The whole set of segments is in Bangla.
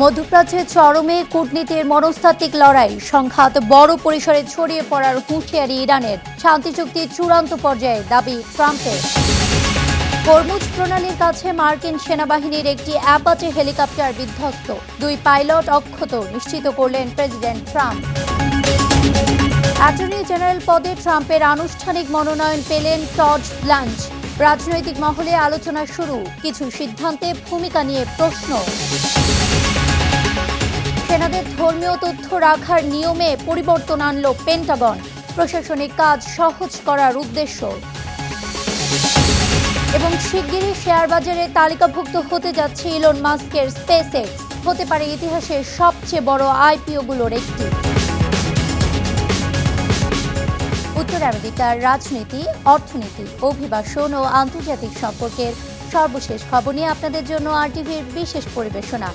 মধ্যপ্রাচ্যে চরমে কূটনীতির মনস্তাত্ত্বিক লড়াই, সংঘাত বড় পরিসরে ছড়িয়ে পড়ার হুঁশিয়ারি ইরানের, শান্তি চুক্তি চূড়ান্ত পর্যায়ে দাবি ট্রাম্পের। হরমুজ প্রণালীর কাছে মার্কিন সেনাবাহিনীর একটি অ্যাপাচে হেলিকপ্টার বিধ্বস্ত, 2 পাইলট অক্ষত, নিশ্চিত করলেন প্রেসিডেন্ট ট্রাম্প। অ্যাটর্নি জেনারেল পদে ট্রাম্পের আনুষ্ঠানিক মনোনয়ন পেলেন টড ব্লাঞ্চ। রাজনৈতিক মহলে আলোচনা শুরু, কিছু সিদ্ধান্তে ভূমিকা নিয়ে প্রশ্ন। সেনাদের ধর্মীয় তথ্য রাখার নিয়মে পরিবর্তন আনল পেন্টাগন, প্রশাসনিক কাজ সহজ করার উদ্দেশ্য। এবং শিগগিরই শেয়ার বাজারে তালিকাভুক্ত হতে যাচ্ছে ইলন মাস্কের স্পেসএক্স, হতে পারে ইতিহাসের সবচেয়ে বড় আইপিওগুলোর একটি। উত্তর আমেরিকার রাজনীতি, অর্থনীতি, অভিবাসন ও আন্তর্জাতিক সম্পর্কের সর্বশেষ খবর নিয়ে আপনাদের জন্য আরটিভির বিশেষ পরিবেশনা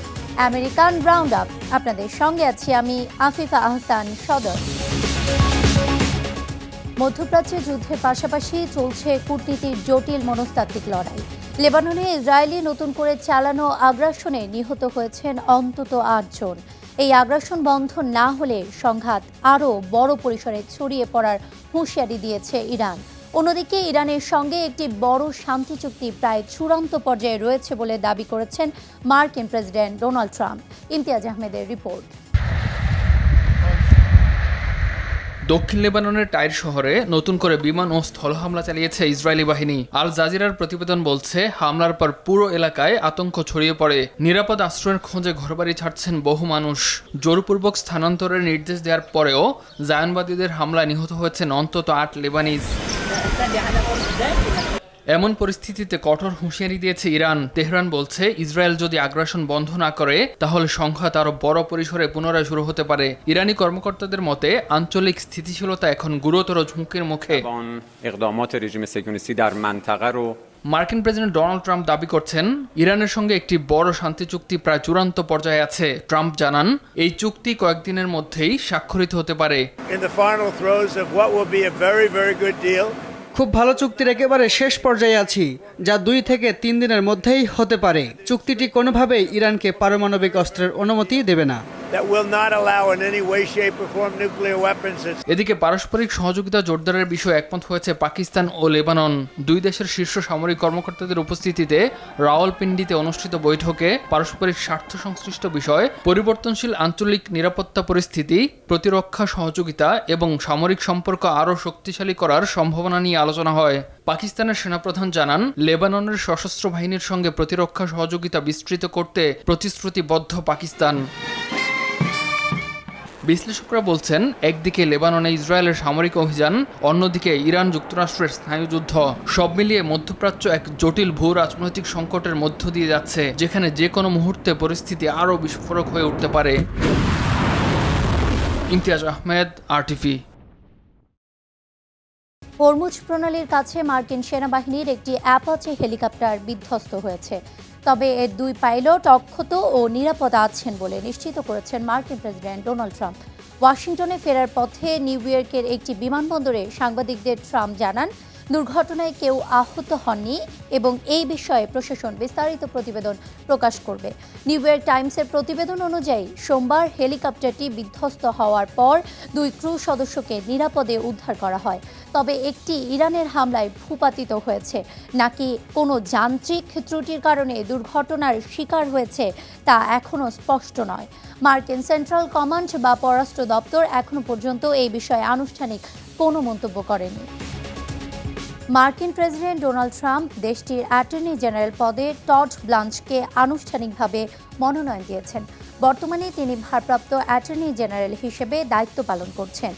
আমেরিকান রাউন্ড আপ। আপনাদের সঙ্গে আছি আমি আফিফা আহসান সদর। মধ্যপ্রাচ্যে যুদ্ধের পাশাপাশি চলছে কূটনীতির জটিল মনস্তাত্ত্বিক লড়াই। লেবাননে ইসরায়েলি নতুন করে চালানো আগ্রাসনে নিহত হয়েছেন অন্তত 8 জন। এই আগ্রাসন বন্ধ না হলে সংঘাত আরও বড় পরিসরে ছড়িয়ে পড়ার হুঁশিয়ারি দিয়েছে ইরান। অন্যদিকে ইরানের সঙ্গে একটি বড় শান্তি চুক্তি প্রায় চূড়ান্ত পর্যায়ে রয়েছে বলে দাবি করেছেন মার্কিন প্রেসিডেন্ট ডোনাল্ড ট্রাম্প। ইমতিয়াজ আহমেদের রিপোর্ট। দক্ষিণ লেবাননের টাইর শহরে নতুন করে বিমান ও স্থল হামলা চালিয়েছে ইসরায়েলি বাহিনী। আল জাজিরার প্রতিবেদন বলছে, হামলার পর পুরো এলাকায় আতঙ্ক ছড়িয়ে পড়ে। নিরাপদ আশ্রয়ের খোঁজে ঘরবাড়ি ছাড়ছেন বহু মানুষ। জোরপূর্বক স্থানান্তরের নির্দেশ দেওয়ার পরেও জায়নবাদীদের হামলায় নিহত হয়েছেন অন্তত 8 লেবানিজ। এমন পরিস্থিতিতে কঠোর হুঁশিয়ারি দিয়েছে ইরান। তেহরান বলছে, ইসরায়েল যদি আগ্রাসন বন্ধ না করে তাহলে সংঘাত আরও বড় পরিসরে পুনরায় শুরু হতে পারে। ইরানি কর্মকর্তাদের মতে, আঞ্চলিক স্থিতিশীলতা এখন গুরুতর ঝুঁকির মুখে। মার্কিন প্রেসিডেন্ট ডোনাল্ড ট্রাম্প দাবি করছেন, ইরানের সঙ্গে একটি বড় শান্তি চুক্তি প্রায় চূড়ান্ত পর্যায়ে আছে। ট্রাম্প জানান, এই চুক্তি কয়েকদিনের মধ্যেই স্বাক্ষরিত হতে পারে। খুব ভালো চুক্তির একেবারে শেষ পর্যায়ে আছি, যা 2 থেকে 3 দিনের মধ্যেই হতে পারে। চুক্তিটি কোনোভাবেই ইরানকে পারমাণবিক অস্ত্রের অনুমতি দেবে না। এদিকে পারস্পরিক সহযোগিতা জোরদারের বিষয়ে একমত হয়েছে পাকিস্তান ও লেবানন। 2 দেশের শীর্ষ সামরিক কর্মকর্তাদের উপস্থিতিতে রাওয়ালপিন্ডিতে অনুষ্ঠিত বৈঠকে পারস্পরিক স্বার্থ সংশ্লিষ্ট বিষয়, পরিবর্তনশীল আঞ্চলিক নিরাপত্তা পরিস্থিতি, প্রতিরক্ষা সহযোগিতা এবং সামরিক সম্পর্ক আরও শক্তিশালী করার সম্ভাবনা নিয়ে আলোচনা হয়। পাকিস্তানের সেনাপ্রধান জানান, লেবাননের সশস্ত্র বাহিনীর সঙ্গে প্রতিরক্ষা সহযোগিতা বিস্তৃত করতে প্রতিশ্রুতিবদ্ধ পাকিস্তান। বিশ্লেষকরা বলছেন, একদিকে লেবাননে ইসরায়েলের সামরিক অভিযান, অন্যদিকে ইরান যুক্তরাষ্ট্রের স্নায়ুযুদ্ধ। সব মিলিয়ে মধ্যপ্রাচ্য এক জটিল ভূ রাজনৈতিক সংকটের মধ্য দিয়ে যাচ্ছে, যেখানে যে কোনো মুহূর্তে পরিস্থিতি আরও বিস্ফোরক হয়ে উঠতে পারে। ইমতিয়াজ আহমেদ, আরটিভি। হরমুজ প্রণালীর কাছে মার্কিন সেনাবাহিনীর একটি অ্যাপাচে হেলিকপ্টার বিধ্বস্ত হয়েছে। তবে এর 2 পাইলট অক্ষত ও নিরাপদ আছেন বলে নিশ্চিত করেছেন মার্কিন প্রেসিডেন্ট ডোনাল্ড ট্রাম্প। ওয়াশিংটনে ফেরার পথে নিউ ইয়র্কের একটি বিমানবন্দরে সাংবাদিকদের ট্রাম্প জানান, দুর্ঘটনায় কেউ আহত হননি এবং এই বিষয়ে প্রশাসন বিস্তারিত প্রতিবেদন প্রকাশ করবে। নিউ ইয়র্ক টাইমসের প্রতিবেদন অনুযায়ী সোমবার হেলিকপ্টারটি বিধ্বস্ত হওয়ার পর 2 ক্রু সদস্যকে নিরাপদে উদ্ধার করা হয়। তবে একটি ইরানের হামলায় ভূপাতিত হয়েছে নাকি কোনো যান্ত্রিক ত্রুটির কারণে দুর্ঘটনার শিকার হয়েছে তা এখনও স্পষ্ট নয়। মার্কিন সেন্ট্রাল কমান্ড বা পররাষ্ট্র দপ্তর এখনও পর্যন্ত এই বিষয়ে আনুষ্ঠানিক কোনো মন্তব্য করেনি। মার্কিন প্রেসিডেন্ট ডোনাল্ড ট্রাম্প দেশটির অ্যাটর্নি জেনারেল পদে টড ব্লাঞ্চকে আনুষ্ঠানিকভাবে মনোনয়ন দিয়েছেন। বর্তমানে তিনি ভারপ্রাপ্ত অ্যাটর্নি জেনারেল হিসেবে দায়িত্ব পালন করছেন।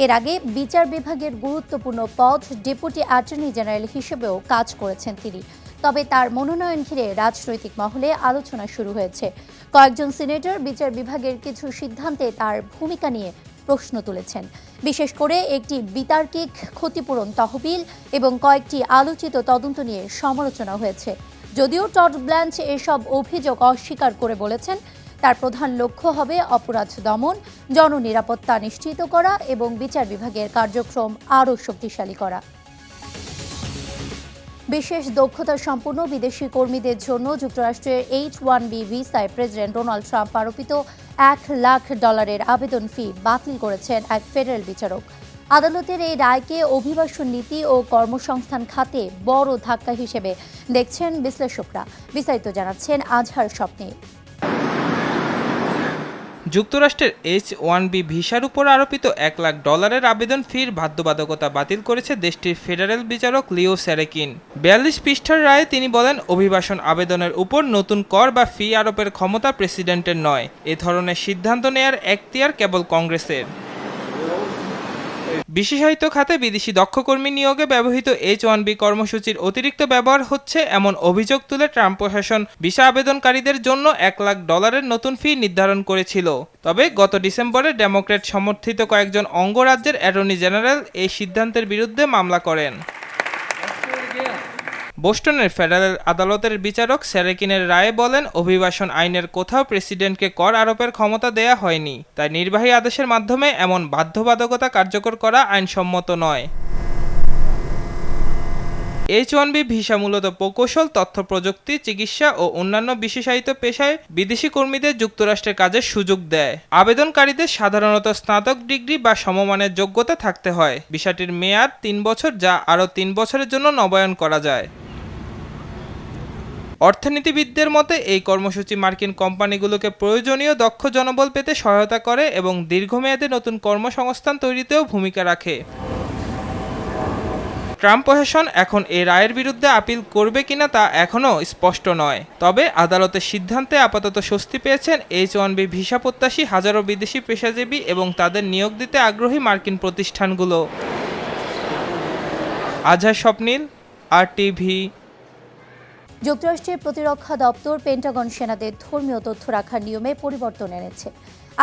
এর আগে বিচার বিভাগের গুরুত্বপূর্ণ পদ ডেপুটি অ্যাটর্নি জেনারেল হিসেবেও কাজ করেছেন তিনি। তবে তার মনোনয়ন ঘিরে রাজনৈতিক মহলে আলোচনা শুরু হয়েছে। কয়েকজন সিনেটর বিচার বিভাগের কিছু সিদ্ধান্তে তার ভূমিকা নিয়ে প্রশ্ন তুলেছেন, বিশেষ করে একটি বিতার্কিক ক্ষতিপূরণ তহবিল এবং কয়েকটি আলোচিত তদন্ত নিয়ে সমালোচনা হয়েছে। যদিও টড ব্লাঞ্চ এসব অভিযোগ অস্বীকার করে বলেছেন, তার প্রধান লক্ষ্য হবে অপরাধ দমন, জননিরাপত্তা নিশ্চিত করা এবং বিচার বিভাগের কার্যক্রম আরও শক্তিশালী করা। বিশেষ দক্ষতা সম্পন্ন বিদেশি কর্মীদের জন্য যুক্তরাষ্ট্রের H-1B ভিসায় প্রেসিডেন্ট ডোনাল্ড ট্রাম্প আরোপিত $1 লাখ আবেদন ফি বাতিল করেছেন এক ফেডারেল বিচারক। আদালতের এই রায়কে অভিবাসন নীতি ও কর্মসংস্থান খাতে বড় ধাক্কা হিসেবে দেখছেন বিশ্লেষকরা। বিস্তারিত জানাচ্ছেন আজহার স্বপ্নীল। যুক্তরাষ্ট্রের H-1B ভিসার উপর আরোপিত $1 লাখ আবেদন ফির বাধ্যবাধকতা বাতিল করেছে দেশটির ফেডারেল বিচারক লিও স্যারেকিন। 42 পৃষ্ঠার রায়ে তিনি বলেন, অভিবাসন আবেদনের উপর নতুন কর বা ফি আরোপের ক্ষমতা প্রেসিডেন্টের নয়। এ ধরনের সিদ্ধান্ত নেয়ার এখতিয়ার কেবল কংগ্রেসের। বিশেষায়িত খাতে বিদেশি দক্ষ কর্মী নিয়োগে ব্যবহৃত H-1B কর্মসূচির অতিরিক্ত ব্যবহার হচ্ছে এমন অভিযোগ তুলে ট্রাম্প প্রশাসন ভিসা আবেদনকারীদের জন্য $1 লাখ নতুন ফি নির্ধারণ করেছিল। তবে গত ডিসেম্বরে ডেমোক্র্যাট সমর্থিত কয়েকজন অঙ্গরাজ্যের অ্যাটর্নি জেনারেল এই সিদ্ধান্তের বিরুদ্ধে মামলা করেন। বোস্টনের ফেডারেল আদালতের বিচারক স্যারেকিনের রায়ে বলেন, অভিবাসন আইনের কোথাও প্রেসিডেন্টকে কর আরোপের ক্ষমতা দেয়া হয়নি, তাই নির্বাহী আদেশের মাধ্যমে এমন বাধ্যবাধকতা কার্যকর করা আইনসম্মত নয়। H-1B ভিসা মূলত প্রকৌশল, তথ্য প্রযুক্তি, চিকিৎসা ও অন্যান্য বিশেষায়িত পেশায় বিদেশি কর্মীদের যুক্তরাষ্ট্রের কাজের সুযোগ দেয়। আবেদনকারীদের সাধারণত স্নাতক ডিগ্রি বা সমমানের যোগ্যতা থাকতে হয়। ভিসাটির মেয়াদ 3 বছর, যা আরও 3 বছরের জন্য নবায়ন করা যায়। অর্থনীতিবিদদের মতে এই কর্মসূচি মার্কিন কোম্পানিগুলোকে প্রয়োজনীয় দক্ষ জনবল পেতে সহায়তা করে এবং দীর্ঘমেয়াদে নতুন কর্মসংস্থান তৈরিতেও ভূমিকা রাখে। ট্রাম্প প্রশাসন এখন এই রায়ের বিরুদ্ধে আপিল করবে কিনা তা এখনও স্পষ্ট নয়। তবে আদালতের সিদ্ধান্তে আপাতত স্বস্তি পেয়েছেন H-1B ভিসা প্রত্যাশী হাজারো বিদেশি পেশাজীবী এবং তাদের নিয়োগ দিতে আগ্রহী মার্কিন প্রতিষ্ঠানগুলো। আজহার স্বপ্নীল, RTV। যুক্তরাষ্ট্রের প্রতিরক্ষা দপ্তর পেন্টাগন সেনাদের ধর্মীয় তথ্য রাখার নিয়মে পরিবর্তন এনেছে।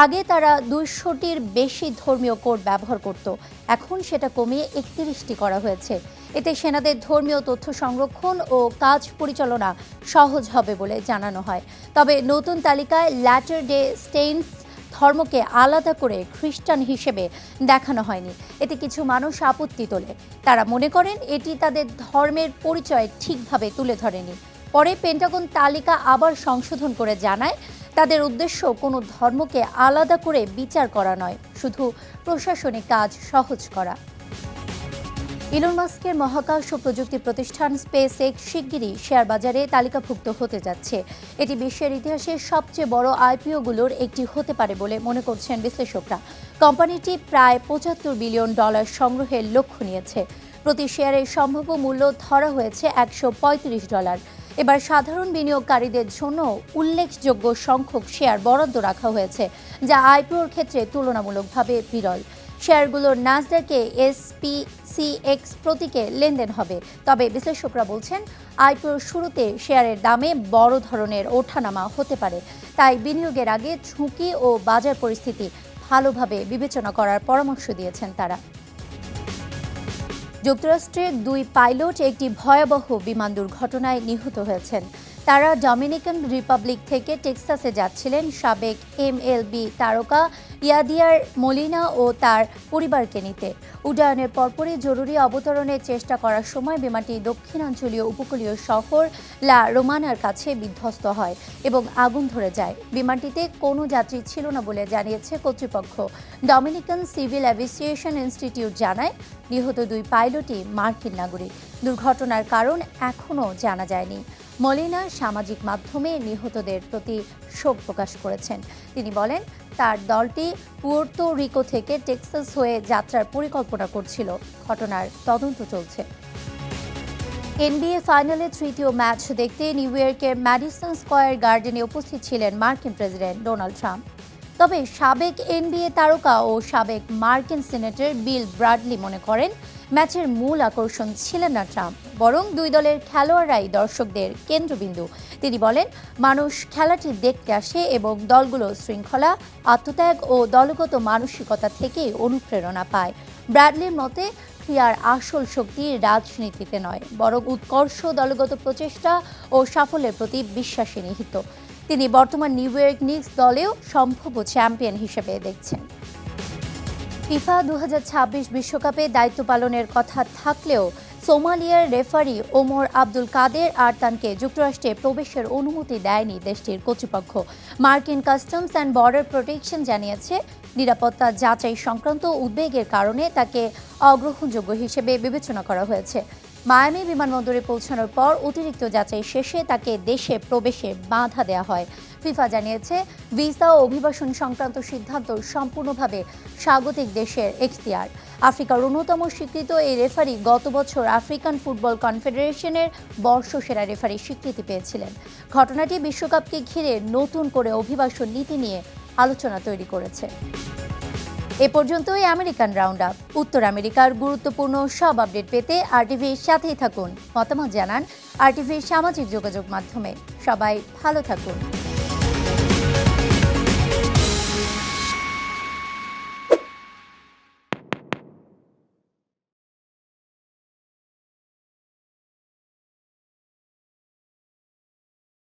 আগে তারা 200টির বেশি ধর্মীয় কোড ব্যবহার করত, এখন সেটা কমিয়ে 31টি করা হয়েছে। এতে সেনাদের ধর্মীয় তথ্য সংরক্ষণ ও কাজ পরিচালনা সহজ হবে বলে জানানো হয়। তবে নতুন তালিকায় ল্যাটার ডে সেন্টস ধর্মকে আলাদা করে খ্রিস্টান হিসেবে দেখানো হয়নি। এতে কিছু মানুষ আপত্তি তোলে। তারা মনে করেন এটি তাদের ধর্মের পরিচয় ঠিকভাবে তুলে ধরেনি। পরে পেন্টাগন তালিকা আবার সংশোধন করে জানায়, তাদের উদ্দেশ্য কোনো ধর্মকে আলাদা করে বিচার করা নয়, শুধু প্রশাসনিক কাজ সহজ করা। ইলন মাস্কের মহাকাশ ও প্রযুক্তি প্রতিষ্ঠান SpaceX শিগগিরই শেয়ার বাজারে তালিকাভুক্ত হতে যাচ্ছে। এটি বিশ্বের ইতিহাসে সবচেয়ে বড় IPO-গুলোর একটি হতে পারে বলে মনে করছেন বিশ্লেষকরা। কোম্পানিটি প্রায় $75 বিলিয়ন সংগ্রহের লক্ষ্য নিয়েছে। প্রতি শেয়ারের সম্ভাব্য মূল্য ধরা হয়েছে $135। এবার সাধারণ বিনিয়োগকারীদের জন্য উল্লেখযোগ্য সংখ্যক শেয়ার বরাদ্দ রাখা হয়েছে, যা IPOর ক্ষেত্রে তুলনামূলকভাবে বিরল। শেয়ারগুলোর নাসডাকে SPCX প্রতীকে লেনদেন হবে। তবে বিশ্লেষকরা বলছেন, IPOর শুরুতে শেয়ারের দামে বড় ধরনের ওঠানামা হতে পারে। তাই বিনিয়োগের আগে ঝুঁকি ও বাজার পরিস্থিতি ভালোভাবে বিবেচনা করার পরামর্শ দিয়েছেন তারা। যুক্তরাষ্ট্রের 2 পাইলট একটি ভয়াবহ বিমান দুর্ঘটনায় নিহত হয়েছেন। তারা ডমিনিকান রিপাবলিক থেকে টেক্সাসে যাচ্ছিলেন। সাবেক MLB তারকা ইয়াদিয়ার মোলিনা ও তার পরিবারকে নিতে উড্ডয়নের পরপরই জরুরি অবতরণের চেষ্টা করার সময় বিমানটি দক্ষিণাঞ্চলীয় উপকূলীয় শহর লা রোমানার কাছে বিধ্বস্ত হয় এবং আগুন ধরে যায়। বিমানটিতে কোনো যাত্রী ছিল না বলে জানিয়েছে কর্তৃপক্ষ। ডমিনিকান সিভিল অ্যাভিয়েশন ইনস্টিটিউট জানায়, নিহত 2 পাইলটই মার্কিন নাগরিক। দুর্ঘটনার কারণ এখনও জানা যায়নি। মলিনা সামাজিক মাধ্যমে নিহতদের প্রতি শোক প্রকাশ করেছেন। তিনি বলেন, তার দলটি পুয়ের্তো রিকো থেকে টেক্সাস হয়ে যাত্রার পরিকল্পনা করছিল। ঘটনার তদন্ত চলছে। NBA ফাইনালে তৃতীয় ম্যাচ দেখতে নিউ ইয়র্কের ম্যাডিসন স্কয়ার গার্ডেনে উপস্থিত ছিলেন মার্কিন প্রেসিডেন্ট ডোনাল্ড ট্রাম্প। তবে সাবেক NBA তারকা ও সাবেক মার্কিন সিনেটর বিল ব্রাডলি মনে করেন, ম্যাচের মূল আকর্ষণ ছিলেন না ট্রাম্প, বরং 2 দলের খেলোয়াড়রাই দর্শকদের কেন্দ্রবিন্দু। তিনি বলেন, মানুষ খেলাটি দেখতে আসে এবং দলগুলো শৃঙ্খলা, আত্মত্যাগ ও দলগত মানসিকতা থেকে অনুপ্রেরণা পায়। ব্র্যাডলির মতে, ক্রীড়ার আসল শক্তি রাজনীতিতে নয়, বরং উৎকর্ষ, দলগত প্রচেষ্টা ও সাফল্যের প্রতি বিশ্বাসে নিহিত। তিনি বর্তমান নিউ ইয়র্ক নিক্স দলেও সম্ভাব্য চ্যাম্পিয়ন হিসেবে দেখছেন। ফিফা 2026 বিশ্বকাপে দায়িত্ব পালনের কথা থাকলেও সোমালিয়ার রেফারি ওমর আব্দুল কাদের আরতানকে যুক্তরাষ্ট্রে প্রবেশের অনুমতি দেয়নি দেশটির কর্তৃপক্ষ। মার্কিন কাস্টমস অ্যান্ড বর্ডার প্রোটেকশন জানিয়েছে, নিরাপত্তা যাচাই সংক্রান্ত উদ্বেগের কারণে তাকে অগ্রহণযোগ্য হিসেবে বিবেচনা করা হয়েছে। মায়ামি বিমানবন্দরে পৌঁছানোর পর অতিরিক্ত যাচাই শেষে তাকে দেশে প্রবেশে বাধা দেওয়া হয়। ফিফা জানিয়েছে, ভিসা ও অভিবাসন সংক্রান্ত সিদ্ধান্ত সম্পূর্ণভাবে স্বাগতিক দেশের এখতিয়ার। আফ্রিকার অন্যতম স্বীকৃত এই রেফারি গত বছর আফ্রিকান ফুটবল কনফেডারেশনের বর্ষসেরা রেফারির স্বীকৃতি পেয়েছিলেন। ঘটনাটি বিশ্বকাপকে ঘিরে নতুন করে অভিবাসন নীতি নিয়ে আলোচনা তৈরি করেছে। এ পর্যন্তই আমেরিকান রাউন্ড আপ। উত্তর আমেরিকার গুরুত্বপূর্ণ সব আপডেট পেতে আরটিভির সাথেই থাকুন। মতামত জানান আরটিভির সামাজিক যোগাযোগ মাধ্যমে। সবাই ভালো থাকুন।